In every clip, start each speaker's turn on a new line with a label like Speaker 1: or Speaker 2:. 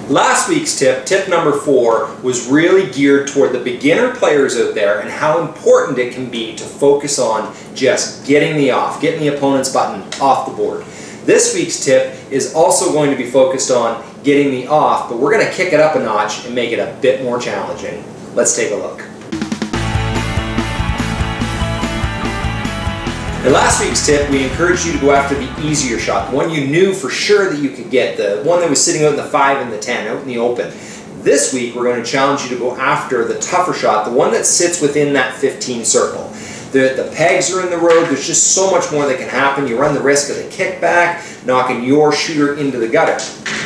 Speaker 1: Last week's tip, tip number 4, was really geared toward the beginner players out there and how important it can be to focus on just getting the opponent's button off the board. This week's tip is also going to be focused on getting the off, but we're going to kick it up a notch and make it a bit more challenging. Let's take a look. In last week's tip, we encouraged you to go after the easier shot, the one you knew for sure that you could get, the one that was sitting out in the 5 and the 10, out in the open. This week, we're going to challenge you to go after the tougher shot, the one that sits within that 15 circle. The pegs are in the road, there's just so much more that can happen. You run the risk of the kickback, knocking your shooter into the gutter.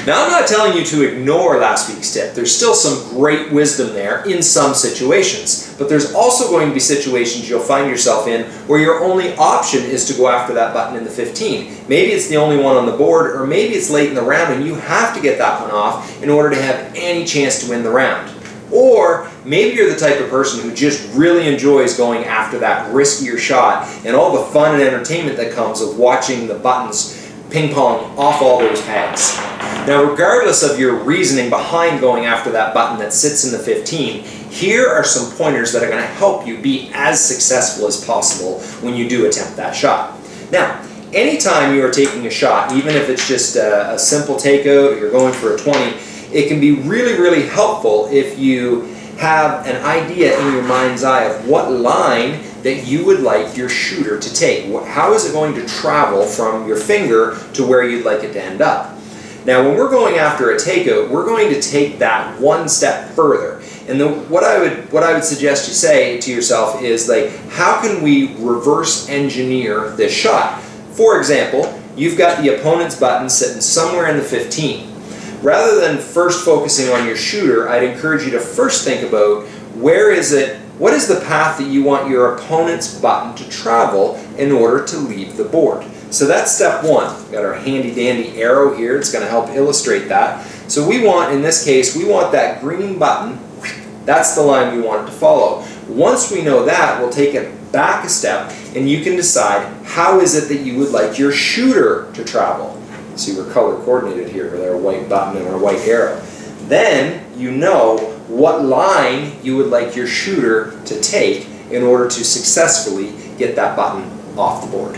Speaker 1: Now, I'm not telling you to ignore last week's tip. There's still some great wisdom there in some situations, but there's also going to be situations you'll find yourself in where your only option is to go after that button in the 15. Maybe it's the only one on the board, or maybe it's late in the round and you have to get that one off in order to have any chance to win the round. Or maybe you're the type of person who just really enjoys going after that riskier shot and all the fun and entertainment that comes of watching the buttons ping pong off all those pegs. Now, regardless of your reasoning behind going after that button that sits in the 15, here are some pointers that are going to help you be as successful as possible when you do attempt that shot. Now, anytime you are taking a shot, even if it's just a simple takeout or you're going for a 20, it can be really, really helpful if you have an idea in your mind's eye of what line that you would like your shooter to take. How is it going to travel from your finger to where you'd like it to end up? Now, when we're going after a takeout, we're going to take that one step further. And what I would suggest you say to yourself is, like, how can we reverse engineer this shot? For example, you've got the opponent's button sitting somewhere in the 15. Rather than first focusing on your shooter, I'd encourage you to first think about what is the path that you want your opponent's button to travel in order to leave the board. So that's step 1. We've got our handy dandy arrow here. It's going to help illustrate that. So in this case, we want that green button. That's the line we want it to follow. Once we know that, we'll take it back a step and you can decide how is it that you would like your shooter to travel. See, we're color coordinated here with our white button and our white arrow. Then you know what line you would like your shooter to take in order to successfully get that button off the board.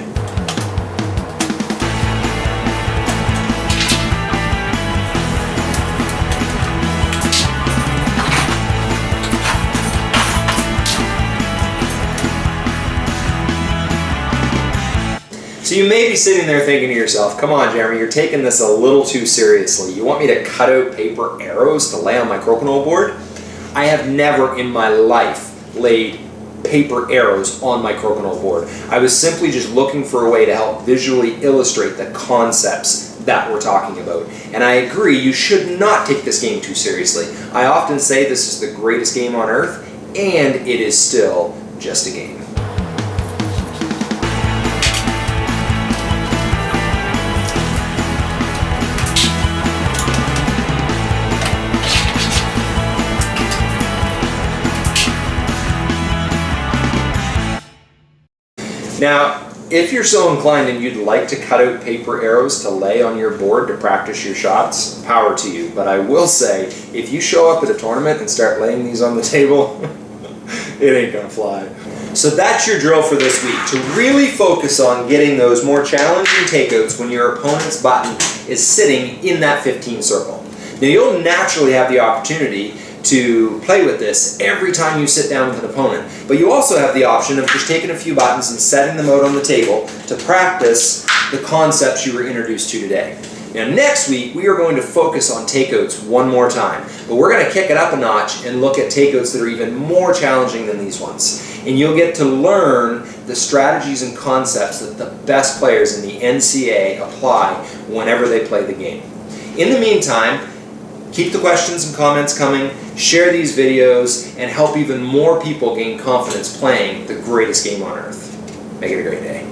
Speaker 1: So you may be sitting there thinking to yourself, come on Jeremy, you're taking this a little too seriously. You want me to cut out paper arrows to lay on my Crokinole board? I have never in my life laid paper arrows on my Crokinole board. I was simply just looking for a way to help visually illustrate the concepts that we're talking about. And I agree, you should not take this game too seriously. I often say this is the greatest game on earth, and it is still just a game. Now, if you're so inclined and you'd like to cut out paper arrows to lay on your board to practice your shots, power to you. But I will say, if you show up at a tournament and start laying these on the table, it ain't gonna fly. So that's your drill for this week, to really focus on getting those more challenging takeouts when your opponent's button is sitting in that 15 circle. Now, you'll naturally have the opportunity to play with this every time you sit down with an opponent. But you also have the option of just taking a few buttons and setting them out on the table to practice the concepts you were introduced to today. Now next week, we are going to focus on takeouts one more time. But we're going to kick it up a notch and look at takeouts that are even more challenging than these ones. And you'll get to learn the strategies and concepts that the best players in the NCAA apply whenever they play the game. In the meantime, keep the questions and comments coming, share these videos, and help even more people gain confidence playing the greatest game on earth. Make it a great day.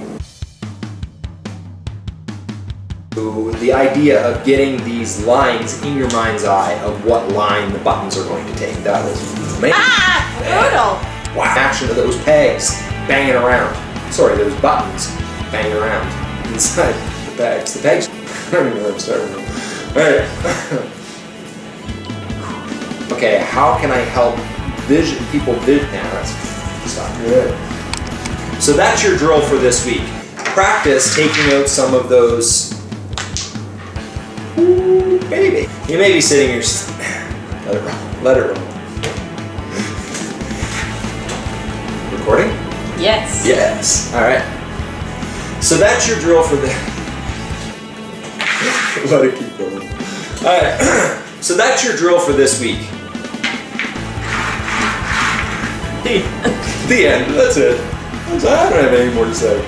Speaker 1: The idea of getting these lines in your mind's eye of what line the buttons are going to take. That was amazing.
Speaker 2: Brutal!
Speaker 1: Wow. Action of those pegs banging around. Sorry, those buttons banging around inside the pegs. The pegs, I don't even know where I'm starting. Alright. okay, how can I help people vision? Now that's stop. Good. So that's your drill for this week. Practice taking out some of those. Ooh, baby. You may be sitting here. Let it roll. Let it roll. Recording?
Speaker 2: Yes.
Speaker 1: Yes. All right. So that's your drill for the. Let it keep going. All right. So that's your drill for this week. The end. That's it. I don't have any more to say.